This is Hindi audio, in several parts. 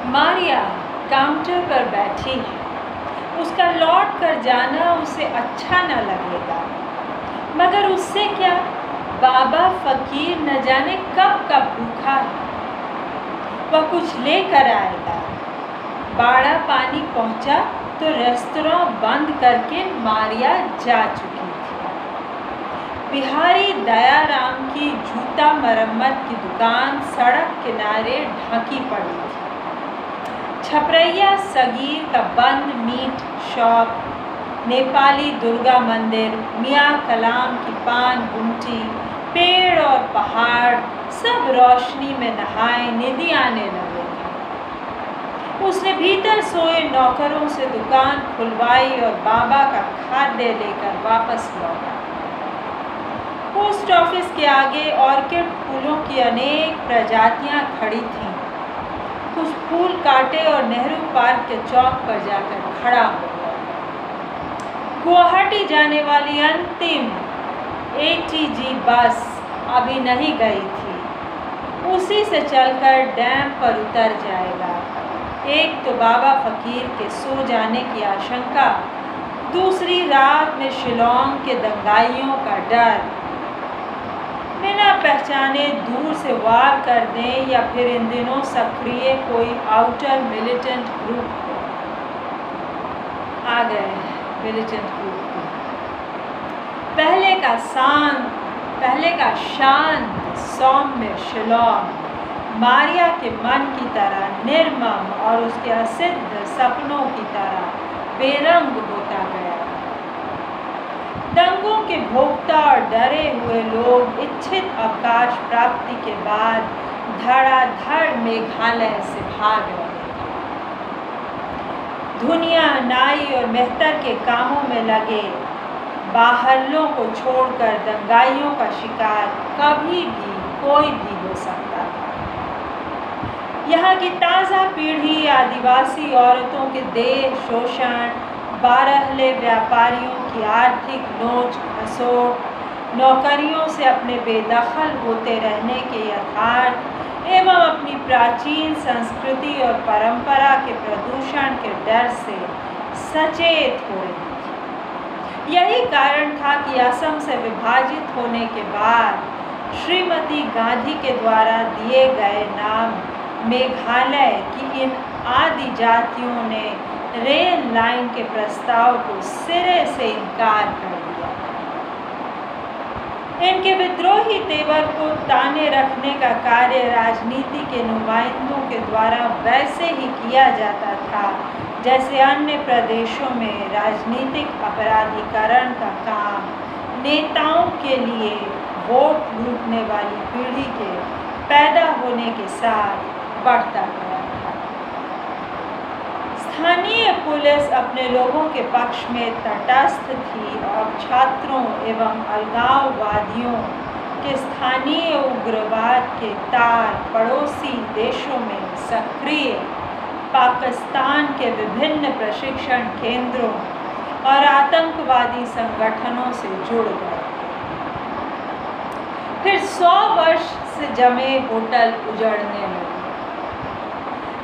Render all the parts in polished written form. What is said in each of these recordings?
मारिया काउंटर पर बैठी है। उसका लौट कर जाना उसे अच्छा न लगेगा, मगर उससे क्या, बाबा फकीर न जाने कब का भूखा है। वह कुछ लेकर आएगा। बाड़ा पानी पहुंचा तो रेस्तरां बंद करके मारिया जा चुकी थी। बिहारी दयाराम की जूता मरम्मत की दुकान सड़क किनारे ढकी पड़ी थी। छपरैया सगीर का बंद मीट शॉप, नेपाली दुर्गा मंदिर, मियाँ कलाम की पान गुमटी, पेड़ और पहाड़ सब रोशनी में नहाए निधि आने लगे थे। उसने भीतर सोए नौकरों से दुकान खुलवाई और बाबा का खाद्य लेकर वापस लौटा। पोस्ट ऑफिस के आगे ऑर्किड फूलों की अनेक प्रजातियां खड़ी थीं। कुछ फूल काटे और नेहरू पार्क के चौक पर जाकर खड़ा हो गया। गुवाहाटी जाने वाली अंतिम ATG बस अभी नहीं गई थी। उसी से चलकर डैम पर उतर जाएगा। एक तो बाबा फकीर के सो जाने की आशंका, दूसरी रात में शिलोंग के दंगाइयों का डर। बिना पहचाने दूर से वार कर दें या फिर इन दिनों सक्रिय कोई आउटर मिलिटेंट ग्रुप हो। आ गए मिलिटेंट ग्रुप को। पहले का शांत सौम्य शिलोंग मारिया के मन की तरह निर्मम और उसके असिद्ध सपनों की तरह बेरंग होता गया। दंगों के भोक्ता और डरे हुए लोग इच्छित अवकाश प्राप्ति के बाद धड़ाधड़ मेघालय से भाग रहे थे। धुनिया, नाई और मेहतर के कामों में लगे बाहरलों को छोड़कर दंगाइयों का शिकार कभी भी कोई भी हो सकता था। यहाँ की ताज़ा पीढ़ी आदिवासी औरतों के देह शोषण, बारहले व्यापारियों की आर्थिक नोच खसोट, नौकरियों से अपने बेदखल होते रहने के यथार्थ एवं अपनी प्राचीन संस्कृति और परंपरा के प्रदूषण के डर से सचेत हो रही थी। यही कारण था कि असम से विभाजित होने के बाद श्रीमती गांधी के द्वारा दिए गए नाम मेघालय की इन आदि जातियों ने रेल लाइन के प्रस्ताव को सिरे से इनकार कर दिया। इनके विद्रोही तेवर को ताने रखने का कार्य राजनीति के नुमाइंदों के द्वारा वैसे ही किया जाता था जैसे अन्य प्रदेशों में राजनीतिक अपराधीकरण का काम नेताओं के लिए वोट लूटने वाली पीढ़ी के पैदा होने के साथ बढ़ता गया था। स्थानीय पुलिस अपने लोगों के पक्ष में तटस्थ थी और छात्रों एवं अलगाववादियों के स्थानीय उग्रवाद के तार पड़ोसी देशों में सक्रिय पाकिस्तान के विभिन्न प्रशिक्षण केंद्रों और आतंकवादी संगठनों से जुड़ गए। फिर 100 वर्ष से जमे होटल उजड़ने लगे।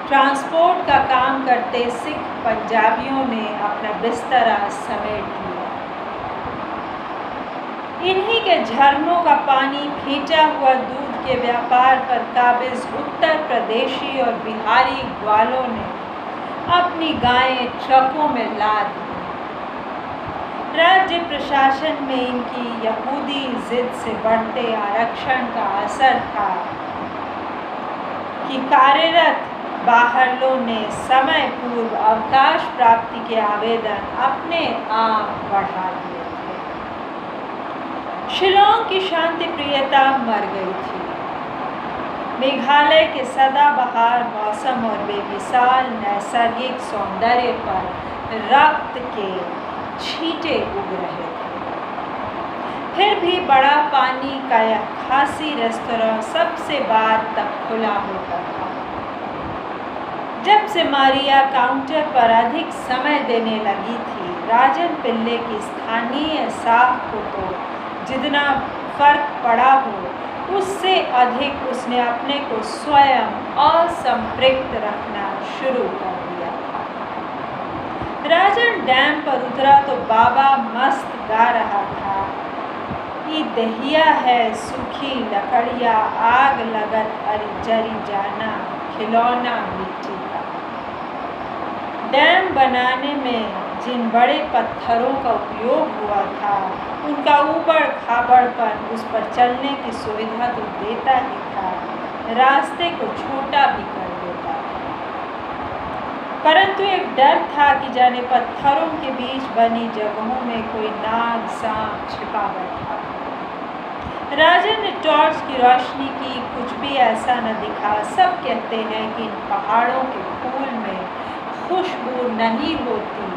ट्रांसपोर्ट का काम करते सिख पंजाबियों ने अपना बिस्तरा समेट लिया। इन्हीं के झरनों का पानी, फेंटा हुआ दूध के व्यापार पर काबिज उत्तर प्रदेशी और बिहारी ग्वालों ने अपनी गायें ट्रकों में लाद दी। राज्य प्रशासन में इनकी यहूदी जिद से बढ़ते आरक्षण का असर था कि कार्यरत बाहरलों ने समय पूर्व अवकाश प्राप्ति के आवेदन अपने आप बढ़ा दिए थे। शिलोंग की शांति प्रियता मर गई थी। मेघालय के सदाबहार मौसम और बेमिसाल नैसर्गिक सौंदर्य पर रक्त के छींटे उग रहे थे। फिर भी बड़ा पानी का यह खासी रेस्तरां सबसे बाद तक खुला होता था। जब से मारिया काउंटर पर अधिक समय देने लगी थी, राजन पिल्ले की स्थानीय साख को तो जितना फर्क पड़ा हो, उससे अधिक उसने अपने को स्वयं असंपृक्त रखना शुरू कर दिया था। राजन डैम पर उतरा तो बाबा मस्त गा रहा था, ई दहिया है सूखी लकड़िया, आग लगत अरि जरी जाना, खिलौना मिट्टी का। डैम बनाने में जिन बड़े पत्थरों का उपयोग हुआ था, उनका ऊबड़ खाबड़पन उस पर चलने की सुविधा तो देता ही था, रास्ते को छोटा भी कर देता था। परंतु एक डर था कि जाने पत्थरों के बीच बनी जगहों में कोई नाग सांप छिपा बैठा। राजन ने टॉर्च की रोशनी की, कुछ भी ऐसा न दिखा। सब कहते हैं कि इन पहाड़ों के फूल में खुशबू नहीं होती,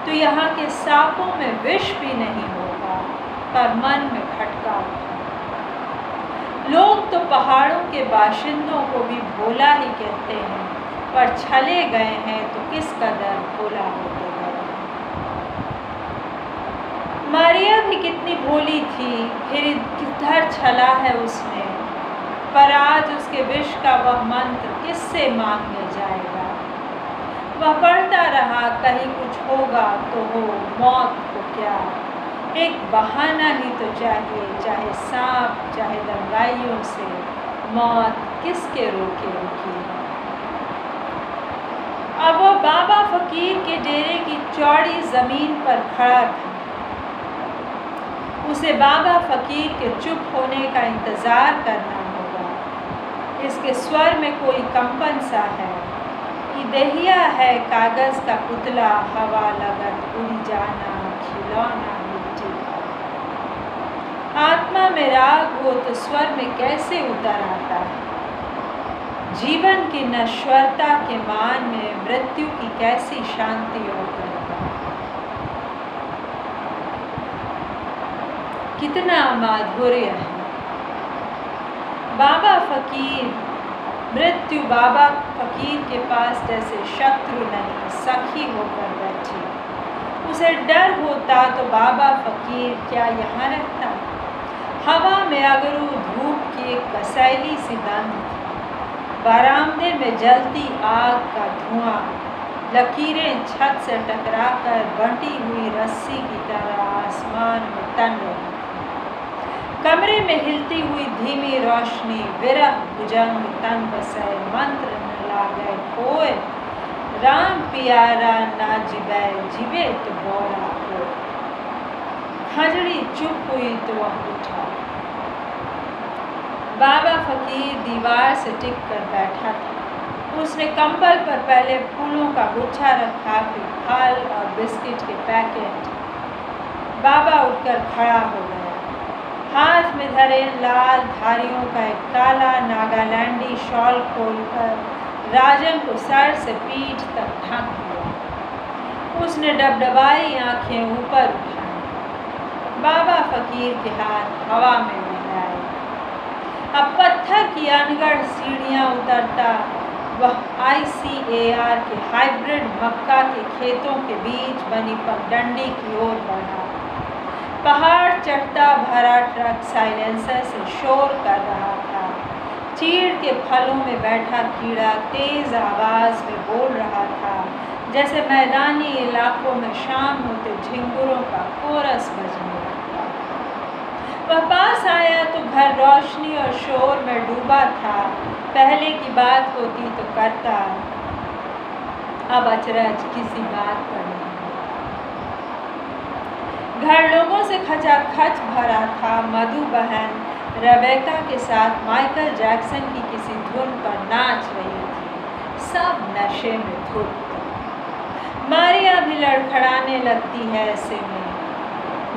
तो यहाँ के सांपों में विष भी नहीं होगा। पर मन में खटका उठा। लोग तो पहाड़ों के बाशिंदों को भी भोला ही कहते हैं, पर छले गए हैं तो किस कदर भोला होते गए। मारिया भी कितनी भोली थी, फिर किधर छला है उसने। पर आज उसके विष का वह मंत्र किससे मांगने जाएगा। वह पढ़ता रहा, कहीं कुछ होगा तो हो, मौत को क्या, एक बहाना ही तो चाहिए, चाहे सांप चाहे दंगाइयों से, मौत किसके रोके रुकी। अब वह बाबा फकीर के डेरे की चौड़ी जमीन पर खड़ा था। उसे बाबा फकीर के चुप होने का इंतजार करना होगा। इसके स्वर में कोई कंपन सा है। ये दहिया है कागज का पुतला, हवा लगत उड़ जाना, खिलौना मिट्टी का। आत्मा में राग हो तो स्वर में कैसे उतर आता है। जीवन की नश्वरता के मान में मृत्यु की कैसी शांति और करता। कितना माधुर्य है। बाबा फकीर, मृत्यु बाबा फकीर के पास जैसे शत्रु नहीं, सखी होकर बैठी। उसे डर होता तो बाबा फकीर क्या यहाँ रहता। हवा में अगरू धूप की एक कसैली सी गंध, बरामदे में जलती आग का धुआं, लकीरें छत से टकराकर बंटी हुई रस्सी की तरह आसमान में तन रही। कमरे में हिलती हुई धीमी रोशनी, विरह भुजंग तन बसे, मंत्र न लागे कोय, राम पियारा ना जिबे, जिबे तो बोरा हो। खजड़ी चुप हुई तो वह उठा। बाबा फकीर दीवार से टिक कर बैठा था। उसने कंबल पर पहले फूलों का गुच्छा रखा, फिर फल और बिस्किट के पैकेट। बाबा उठकर खड़ा हो गया। हाथ में धरे लाल धारियों का एक काला नागालैंडी शॉल खोलकर राजन को सर से पीठ तक ढक दिया। उसने डबडबाई आंखें ऊपर उठाई। बाबा फकीर के हाथ हवा में लहराए। अब पत्थर की अनगढ़ सीढ़ियाँ उतरता वह ICAR के हाइब्रिड मक्का के खेतों के बीच बनी पगडंडी की ओर बढ़ा। पहाड़ चढ़ता भरा ट्रक साइलेंसर से शोर कर रहा था। चीड़ के फलों में बैठा कीड़ा तेज आवाज में बोल रहा था, जैसे मैदानी इलाकों में शाम होते झिंगुरों का कोरस बजने लगता। वह पास आया तो घर रोशनी और शोर में डूबा था। पहले की बात होती तो करता, अब अचरज किसी बात पर नहीं। घर लोगों से खचाखच भरा था। मधु बहन रेबेका के साथ माइकल जैक्सन की किसी धुन पर नाच रही थी। सब नशे में धुत। मारिया भी लड़खड़ाने लगती है ऐसे में।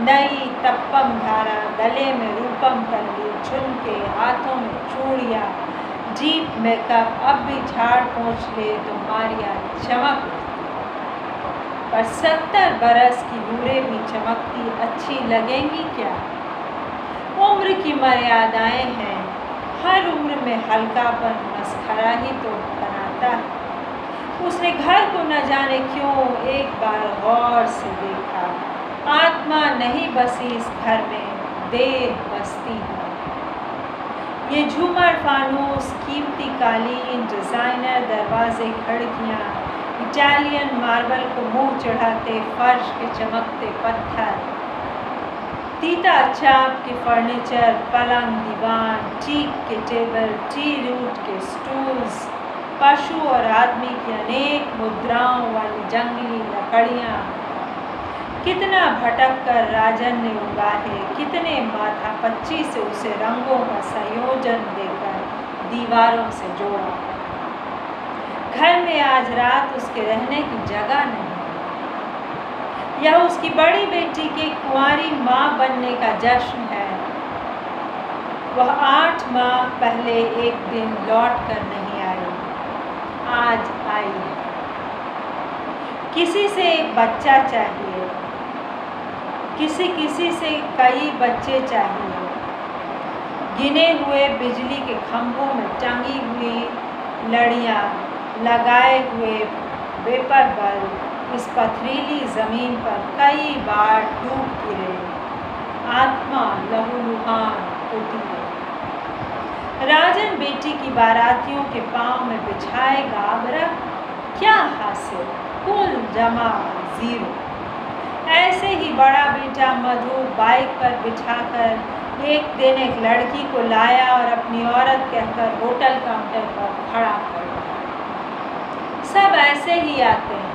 नई तप्पम धारा, गले में रूपम पल्ली, झुमके, हाथों में चूड़ियाँ, जीप मेकअप, अब भी झाड़ पोंछ ले तो मारिया चमक उठती। पर 70 बरस की हूरें भी चमकती अच्छी लगेंगी क्या। उम्र की मर्यादाएं हैं। हर उम्र में हल्कापन मस्खरा ही तो बनाता है। उसने घर को न जाने क्यों एक बार गौर से देखा। आत्मा नहीं बसी इस घर में, देह बसती है। ये झूमर, फानूस, कीमती कालीन, डिज़ाइनर दरवाजे, खिड़कियाँ, इटालियन मार्बल को मुंह चढ़ाते फर्श के चमकते पत्थर, तीता चाप के फर्नीचर, पलंग, दीवान, टीक के टेबल, टी रूट के स्टूल्स, पशु और आदमी की अनेक मुद्राओं वाली जंगली लकड़ियाँ। कितना भटक कर राजन ने उगाहे, कितने माथापच्ची से उसे रंगों का संयोजन देकर दीवारों से जोड़ा। घर में आज रात उसके रहने की जगह नहीं। यह उसकी बड़ी बेटी की कुंवारी माँ बनने का जश्न है। वह 8 माह पहले एक दिन लौट कर नहीं आई, आज आई है। किसी से एक बच्चा चाहिए, किसी से कई बच्चे चाहिए। गिने हुए बिजली के खंभों में टंगी हुई लड़ियाँ, लगाए हुए वेपर बल्ब इस पथरीली ज़मीन पर कई बार डूब गिरे। आत्मा लहूलुहान होती है। राजन बेटी की बारातियों के पाँव में बिछाएगा अबरक, क्या हासिल, कुल जमा 0। ऐसे ही बड़ा बेटा मधु बाइक पर बिठाकर एक दिन एक लड़की को लाया और अपनी औरत कहकर होटल काउंटर पर खड़ा कर दिया। सब ऐसे ही आते हैं,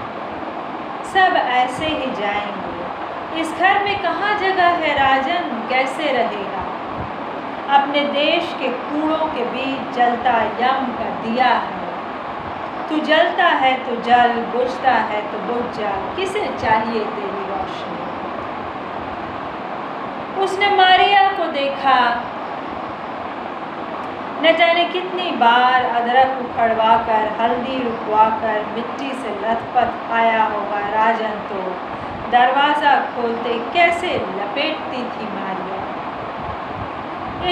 सब ऐसे ही जाएंगे। इस घर में कहाँ जगह है राजन, कैसे रहेगा? अपने देश के कूड़ों के बीच जलता यम का दिया है। तू जलता है तो जल, बुझता है तो बुझ जा, किसे चाहिए तेरी रोशनी? उसने मारिया को देखा। न जाने कितनी बार अदरक उखड़वा कर, हल्दी रुकवा कर मिट्टी से लथपथ आया होगा राजन तो दरवाज़ा खोलते कैसे लपेटती थी मारिया।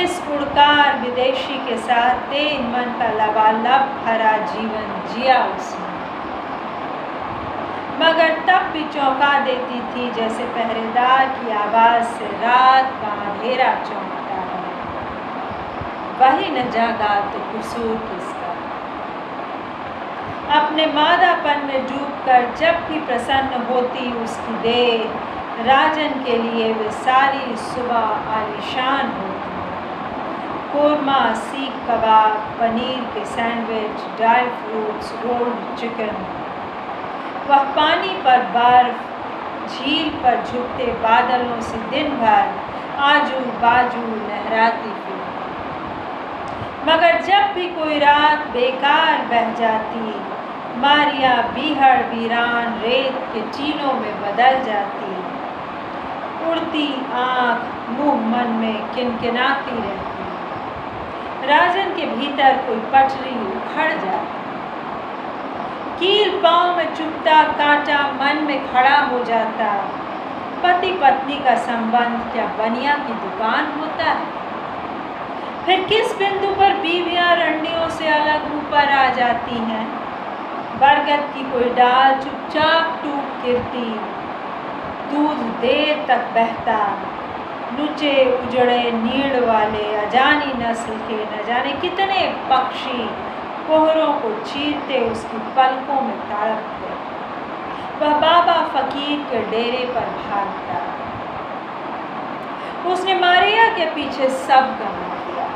इस उड़कार विदेशी के साथ तेज मन का लबालब भरा जीवन जिया उसने, मगर तब भी चौंका देती थी जैसे पहरेदार की आवाज़ से रात का अंधेरा चौंकता है। वही न जागा तो कसूर किसका? अपने मादापन में डूबकर जब भी प्रसन्न होती उसकी देह, राजन के लिए वे सारी सुबह आलिशान होती। कोरमा, सीख कबाब, पनीर के sandwich, dry fruits, rolled chicken. वह पानी पर बर्फ, झील पर झुकते बादलों से दिन भर आजू बाजू लहराती फिरती। मगर जब भी कोई रात बेकार बह जाती, मारिया बीहड़ वीरान रेत के टीलों में बदल जाती। उड़ती आँख मुँह मन में किनकिनाती रहती। राजन के भीतर कोई पटरी उखड़ जाती। कील पाँव में चुभता कांटा मन में खड़ा हो जाता। पति पत्नी का संबंध क्या बनिया की दुकान होता है? फिर किस बिंदु पर बीवियां रंडियों से अलग ऊपर आ जाती हैं? बरगद की कोई डाल चुपचाप टूट गिरती, दूध देर तक बहता। लुचे उजड़े नीड़ वाले अजानी नस्ल के न जाने कितने पक्षी कोहरों को चीरते उसकी पलकों में तड़पते। वह बाबा फकीर के डेरे पर भागता। उसने मारिया के पीछे सब गंवा दिया।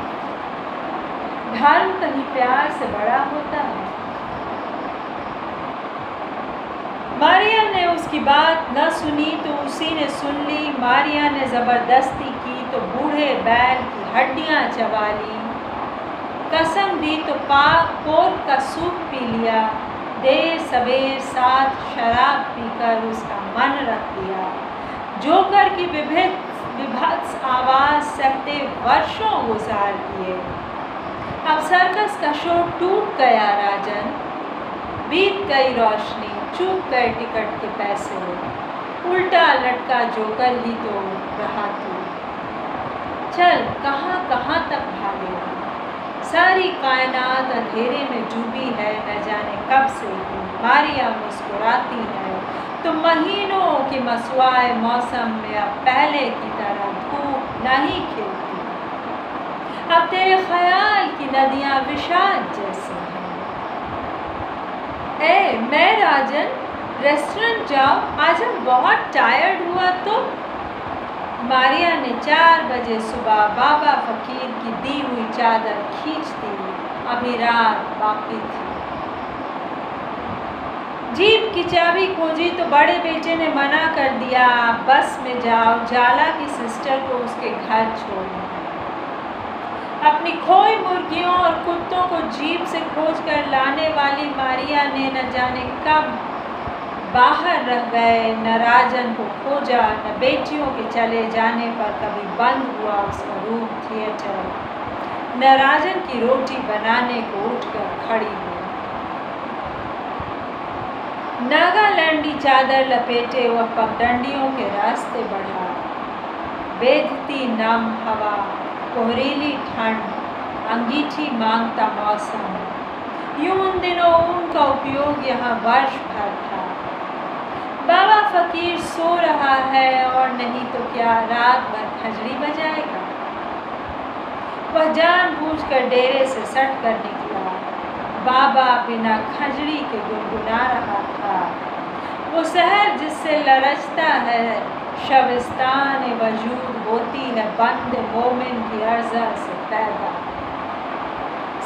धर्म कहीं प्यार से बड़ा होता है? मारिया ने उसकी बात न सुनी तो उसी ने सुन ली। मारिया ने ज़बरदस्ती की तो बूढ़े बैल की हड्डियां चबा ली। कसम दी तो पाक पोर्क का सूप पी लिया। देर सवेर साथ शराब पीकर उसका मन रख दिया। जोकर की विभत्स आवाज़ सहते वर्षों गुजार दिए। अब सर्कस का शो टूट गया राजन, बीत गई रोशनी, चूक गए टिकट के पैसे, उल्टा लटका जोकर ही तो रहा तू। चल कहाँ कहाँ तक भागेगा? सारी कायनात अंधेरे में डूबी है न जाने कब से ही। मारिया मुस्कुराती है तो महीनों के मसवाए मौसम में अब पहले की तरह धूप नहीं खिलती। अब तेरे ख्याल की नदियाँ विषाद जैसी हैं। ए मैं राजन, रेस्टोरेंट जाओ, आज हम बहुत टायर्ड हुआ तो। मारिया ने 4 बजे सुबह बाबा फकीर की दी हुई चादर खींच दी। अभी रात बाकी थी। जीप की चाबी खोजी तो बड़े बेटे ने मना कर दिया, बस में जाओ, जाला की सिस्टर को उसके घर छोड़ना। अपनी खोई मुर्गियों और कुत्तों को जीप से खोज कर लाने वाली मारिया ने न जाने कब बाहर रह गए, न राजन को खोजा, न बेटियों के चले जाने पर कभी बंद हुआ उसका रूम थिएटर, न राजन की रोटी बनाने को उठकर खड़ी हुई। नागालैंडी चादर लपेटे वह पगडंडियों के रास्ते बढ़ा। बेधती नम हवा, कोहरीली ठंड, अंगीठी मांगता मौसम, यूं उन दिनों ऊन का उपयोग यहाँ वर्ष भर था। बाबा फकीर सो रहा है और नहीं तो क्या रात भर खजड़ी बजाएगा। वह जानबूझकर डेरे से सट कर निकला। बाबा बिना खजड़ी के गुनगुना रहा था। वो शहर जिससे लरचता है, शबिस्तान वजूद होती है बंद मोमिन की अर्जा से पैदा।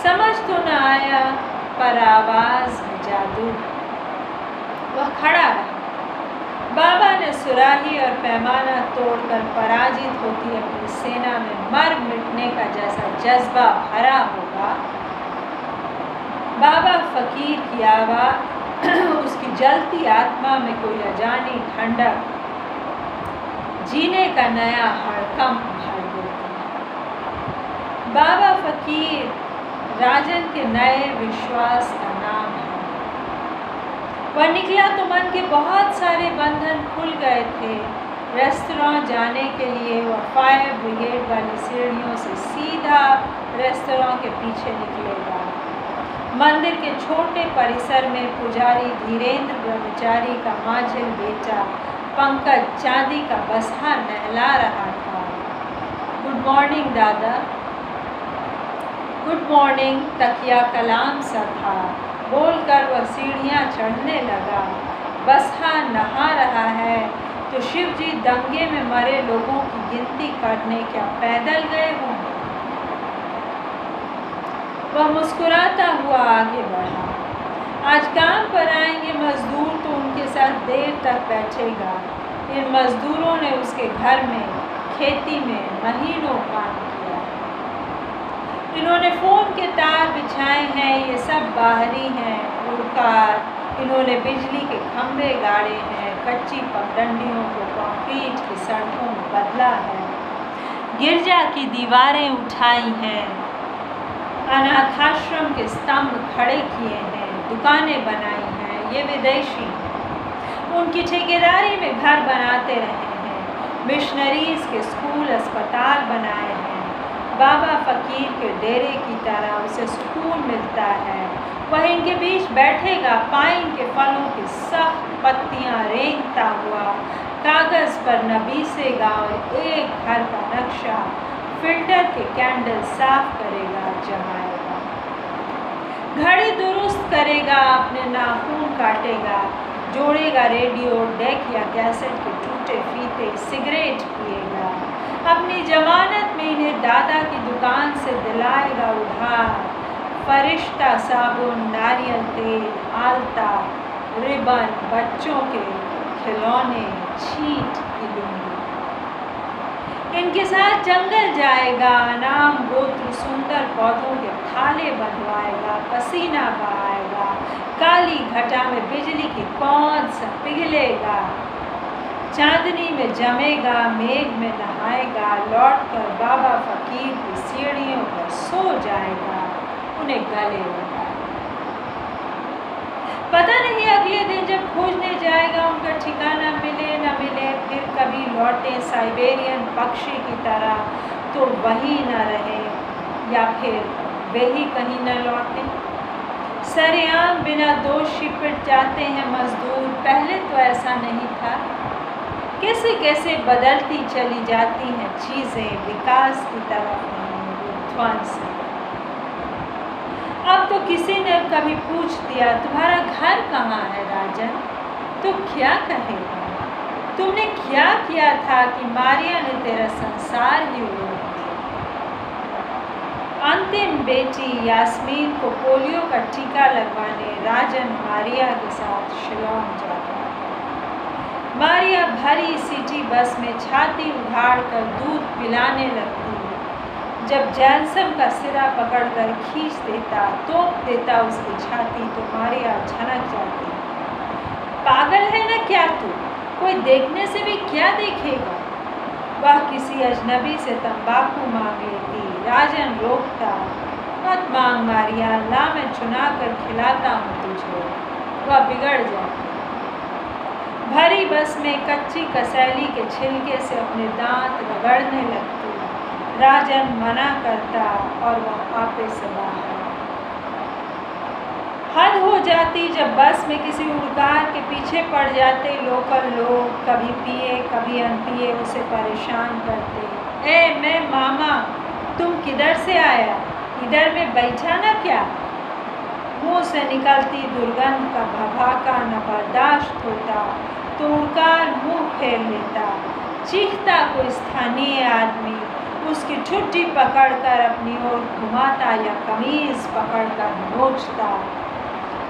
समझ तो न आया पर आवाज़ में जादू। वह खड़ा रहा। बाबा ने सुराही और पैमाना तोड़कर पराजित होती अपनी सेना में मर मिटने का जैसा जज्बा भरा होगा। बाबा फकीर की आवाज़ उसकी जलती आत्मा में कोई अजानी ठंडक, जीने का नया हड़कंप भर देती है। बाबा फकीर राजन के नए विश्वास का नाम है। वह निकला तो मन के बहुत सारे बंधन खुल गए थे। रेस्तरां जाने के लिए वह फायर ब्रिगेड वाली सीढ़ियों से सीधा रेस्तरां के पीछे निकलेगा। मंदिर के छोटे परिसर में पुजारी धीरेन्द्र ब्रह्मचारी का माझिल बेटा पंकज चांदी का बसहा नहला रहा था। गुड मॉर्निंग दादा। गुड मॉर्निंग तकिया कलाम सा था। बोलकर वह सीढ़ियाँ चढ़ने लगा। बसहा नहा रहा है तो शिवजी दंगे में मरे लोगों की गिनती करने क्या पैदल गए होंगे। वह मुस्कुराता हुआ आगे बढ़ा। आज काम पर आएंगे मजदूर तो उनके साथ देर तक बैठेगा। इन मजदूरों ने उसके घर में, खेती में महीनों काम किया। इन्होंने फ़ोन के तार बिछाए हैं, ये सब बाहरी हैं, उड़कार। इन्होंने बिजली के खंभे गाड़े हैं, कच्ची पगडंडियों को कंक्रीट की सड़कों में बदला है, गिरजा की दीवारें उठाई हैं, अनाथाश्रम के स्तंभ खड़े किए हैं, दुकानें बनाई हैं। ये विदेशी उनकी ठेकेदारी में घर बनाते रहे हैं, मिशनरीज़ के स्कूल अस्पताल बनाए हैं। बाबा फकीर के डेरे की तरह उसे सुकून मिलता है। वह इनके बीच बैठेगा, पाइन के फलों की सख्त पत्तियां रेंगता हुआ कागज़ पर नबीसेगा और एक घर का नक्शा फिल्टर के कैंडल साफ करेगा, जमाएगा। घड़ी दुरुस्त करेगा, अपने नाखून काटेगा, जोड़ेगा रेडियो डेक या कैसेट के टूटे फीते, सिगरेट पिएगा। अपनी जमानत में इन्हें दादा की दुकान से दिलाएगा उधार फरिश्ता साबुन, नारियल तेल, आलता, रिबन, बच्चों के खिलौने, छींट की लुंगी। इनके साथ जंगल जाएगा, नाम गोत्र सुंदर पौधों के थाले बनवाएगा, पसीना बहाएगा, काली घटा में बिजली की कौन सा पिघलेगा, चांदनी में जमेगा, मेघ में नहाएगा, लौटकर बाबा फकीर की सीढ़ियों पर सो जाएगा, उन्हें गले लगाएगा। पता नहीं अगले दिन जब खोजने जाएगा उनका ठिकाना मिले न मिले, फिर कभी लौटे साइबेरियन पक्षी की तरह तो वही न रहे, या फिर वे ही कहीं न लौटे। सरेआम बिना दोषी पिट जाते हैं मजदूर। पहले तो ऐसा नहीं था। कैसे कैसे बदलती चली जाती हैं चीज़ें, विकास की तरफ नहीं, तूफान से। अब तो किसी ने कभी पूछ दिया तुम्हारा घर कहाँ है राजन, तो क्या कहेगा? तुमने क्या किया था कि मारिया ने तेरा संसार ही उलट दिया? अंतिम बेटी यास्मीन को पोलियो का टीका लगवाने राजन मारिया के साथ शिलोंग जाता है। मारिया भरी सिटी बस में छाती उघाड़कर दूध पिलाने लगती है। जब जैनसम का सिरा पकड़कर खींच देता, तोप देता उसकी छाती, तो मारिया झनक जाती। पागल है ना क्या तू? कोई देखने से भी क्या देखेगा? वह किसी अजनबी से तंबाकू मांग लेती। राजन रोकता, मत मांग मारिया, ला मैं चुना कर खिलाता हूँ तुझे। वह बिगड़ जाती। भरी बस में कच्ची कसैली के छिलके से अपने दांत रगड़ने लगती। राजन मना करता और वह आपे से बाहर। हद हो जाती जब बस में किसी उड़कार के पीछे पड़ जाते लोकल लोग, कभी पिए कभी अनपिए उसे परेशान करते। ए मैं मामा, तुम किधर से आया? इधर में बैठा ना क्या? मुंह से निकलती दुर्गंध का भभाका न बर्दाश्त होता तो उड़कार मुंह फेर लेता। चीखता कोई स्थानीय आदमी, उसकी ठुड्डी पकड़कर अपनी ओर घुमाता या कमीज पकड़कर नोचता।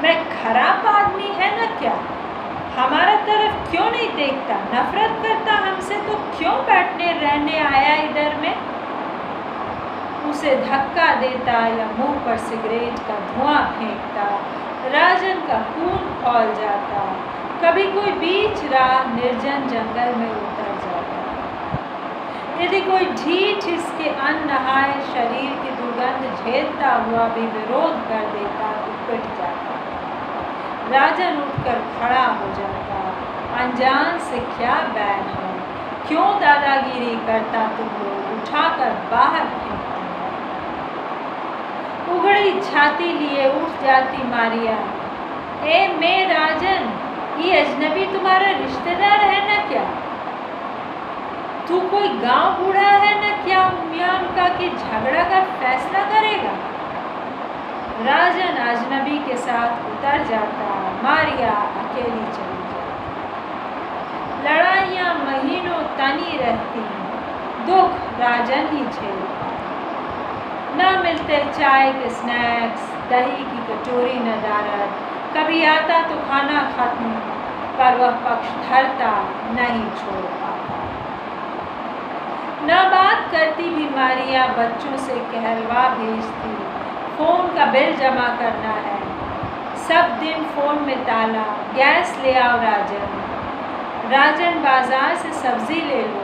मैं खराब आदमी है ना क्या? हमारा तरफ क्यों नहीं देखता? नफरत करता हमसे तो क्यों बैठने रहने आया इधर में? उसे धक्का देता या मुंह पर सिगरेट का धुआं फेंकता। राजन का खून खौल जाता। कभी कोई बीच राह निर्जन जंगल में उतर जाता। यदि कोई ढीठ इसके अननहाए शरीर की दुर्गंध झेलता हुआ भी विरोध कर देता तो पिट जाता। राजन उठकर खड़ा हो जाता। अनजान से क्या बैन है? क्यों दादागिरी करता तुम लोग? उठाकर बाहर फेंकता। उघड़ी छाती लिए उठ जाती मारिया। ए मैं राजन, ये अजनबी तुम्हारा रिश्तेदार है ना क्या? तू कोई गांव बूढ़ा है ना क्या उम्यान का कि झगड़ा का फैसला करेगा? राजन अजनबी के साथ उतर जाता। मारिया अकेली चली जाती। लड़ाइयाँ महीनों तनी रहती। दुख राजन ही झेलता। न मिलते चाय के स्नैक्स, दही की कटोरी नदारद। कभी आता तो खाना खत्म, पर वह पक्ष धरता नहीं छोड़ पाता। न बात करती भी मारिया बच्चों से कहलवा भेजती। फ़ोन का बिल जमा करना है, सब दिन फ़ोन में ताला, गैस ले आओ राजन। राजन बाज़ार से सब्ज़ी ले लो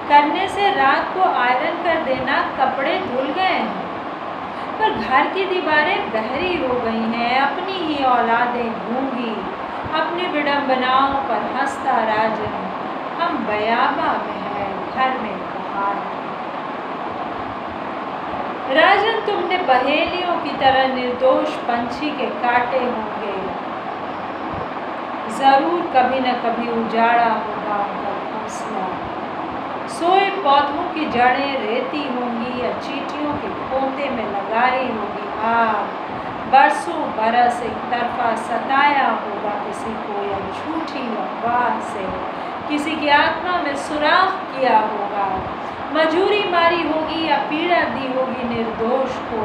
करने से रात को आयरन कर देना कपड़े धुल गए हैं। पर घर की दीवारें बहरी हो गई हैं। अपनी ही औलादें गूंगी। अपनी विडंबनाओं पर हंसता राजन। हम बयाबा में हैं, घर में बहार। राजन तुमने बहेलियों की तरह निर्दोष पंछी के काटे होंगे। जरूर कभी न कभी उजाड़ा होगा उनका घोंसला। सोए पौधों की जड़ें रेती होंगी या चींटियों के खोते में लगाई होगी आग। बरसों बरस एक तरफा सताया होगा किसी को या झूठी अफवाह से किसी की आत्मा में सुराख किया होगा। मजूरी मारी होगी या पीड़ा दी होगी निर्दोष को।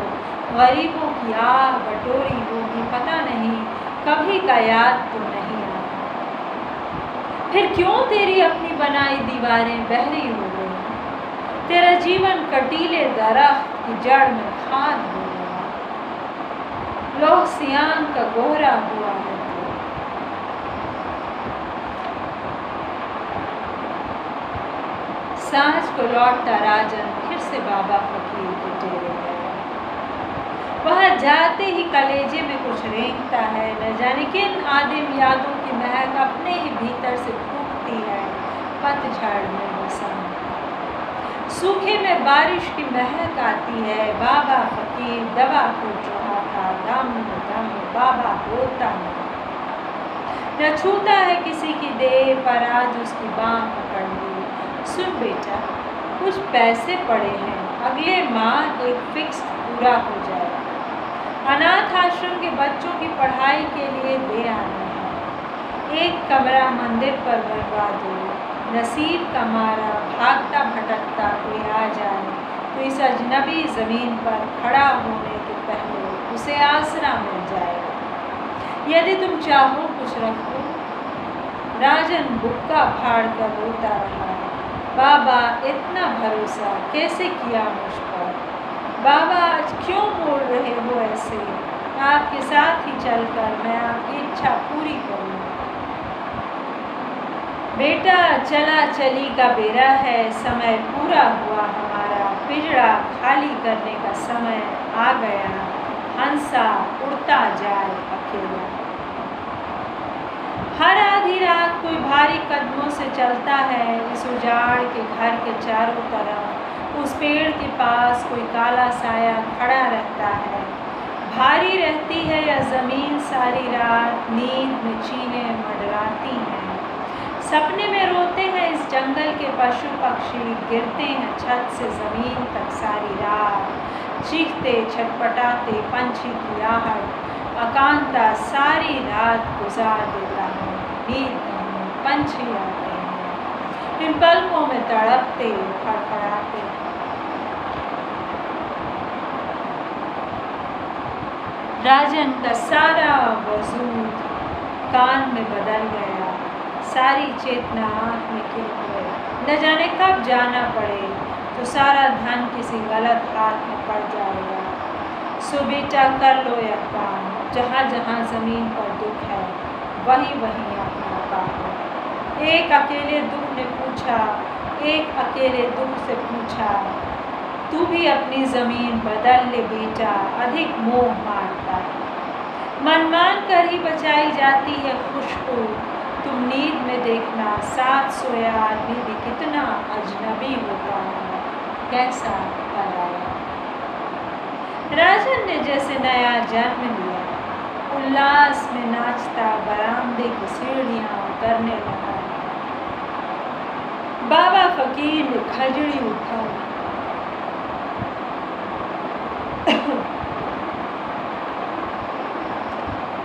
गरीबों की आह बटोरी होगी, पता नहीं कभी का याद तो नहीं आता। फिर क्यों तेरी अपनी बनाई दीवारें बहरी हो गई? तेरा जीवन कटीले दरख्त की जड़ में खाद हो गया। लोह सियान का गोहरा हुआ है। सांझ को लौटता राजन फिर से बाबा फकीर के डेरे गया। वह जाते ही कलेजे में कुछ रेंगता है। न जाने किन आदिम यादों की महक अपने ही भीतर से फूकती है। पतझड़ में बसंत, सूखे में बारिश की महक आती है। बाबा फकीर दवा फूट रहा था। दम दम बाबा बोलता न छूता है किसी की देह पर। आज उसकी बाँह पकड़ ली। सुन बेटा, कुछ पैसे पड़े हैं, अगले माह एक फिक्स पूरा हो जाए। अनाथ आश्रम के बच्चों की पढ़ाई के लिए दे आना है। एक कमरा मंदिर पर बनवा दो। नसीब का मारा भागता भटकता कोई आ जाए तो इस अजनबी ज़मीन पर खड़ा होने के पहले उसे आसरा मिल जाएगा। यदि तुम चाहो कुछ रखो। राजन बुक्का फाड़ कर रोता रहा। बाबा, इतना भरोसा कैसे किया मुझ पर? बाबा, आज क्यों बोल रहे हो ऐसे? आपके साथ ही चलकर मैं आपकी इच्छा पूरी करूँगा। बेटा, चला चली का बेरा है, समय पूरा हुआ हमारा, पिंजड़ा खाली करने का समय आ गया, हंसा उड़ता जाए अकेला। हर आधी रात कोई भारी कदमों से चलता है इस उजाड़ के घर के चारों तरफ। उस पेड़ के पास कोई काला साया खड़ा रहता है। भारी रहती है यह ज़मीन सारी रात, नींद में चीनें मंडराती हैं। सपने में रोते हैं इस जंगल के पशु पक्षी, गिरते हैं छत से ज़मीन तक सारी रात। चीखते छटपटाते पंछी की आहट, अकांता सारी रात गुजार देता है। नींद नहीं, पंछी आते हैं इन पलकों में तड़पते फड़फड़ाते। राजन का सारा वजूद कान में बदल गया, सारी चेतना आँख में खिल गई। न जाने कब जाना पड़े तो सारा धन किसी गलत हाथ में पड़ जाएगा। सो बेटा, कर लो यह काम। जहाँ जहाँ ज़मीन पर दुख है वही वही अपना पाओ। एक अकेले दुख ने पूछा, एक अकेले दुख से पूछा, तू भी अपनी ज़मीन बदल ले बेटा, अधिक मोह मारता है। मन मान कर ही बचाई जाती है खुशबू। तुम नींद में देखना, साथ सोया आदमी भी कितना अजनबी होता है, कैसा पराया। राजन ने जैसे नया जन्म लिया, उल्लास में नाचता बरामदे की सीढ़ियाँ उतरने लगा। बाबा फकीर ने खजड़ी उठाई।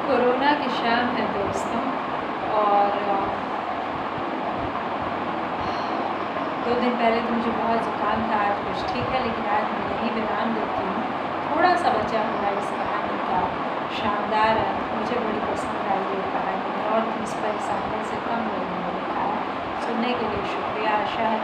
कोरोना की शाम है दोस्तों, और 2 दिन पहले तो मुझे बहुत ज़ुकाम था, आज कुछ ठीक है, लेकिन आज मैं यही विराम देती हूँ। थोड़ा सा बचा हुआ इस कहानी का शानदार अंत, मुझे बड़ी पसंद आई ये कहानी और 30 पर 100 से कम लोगों ने लिखा है। सुनने के लिए शुक्रिया। आशा है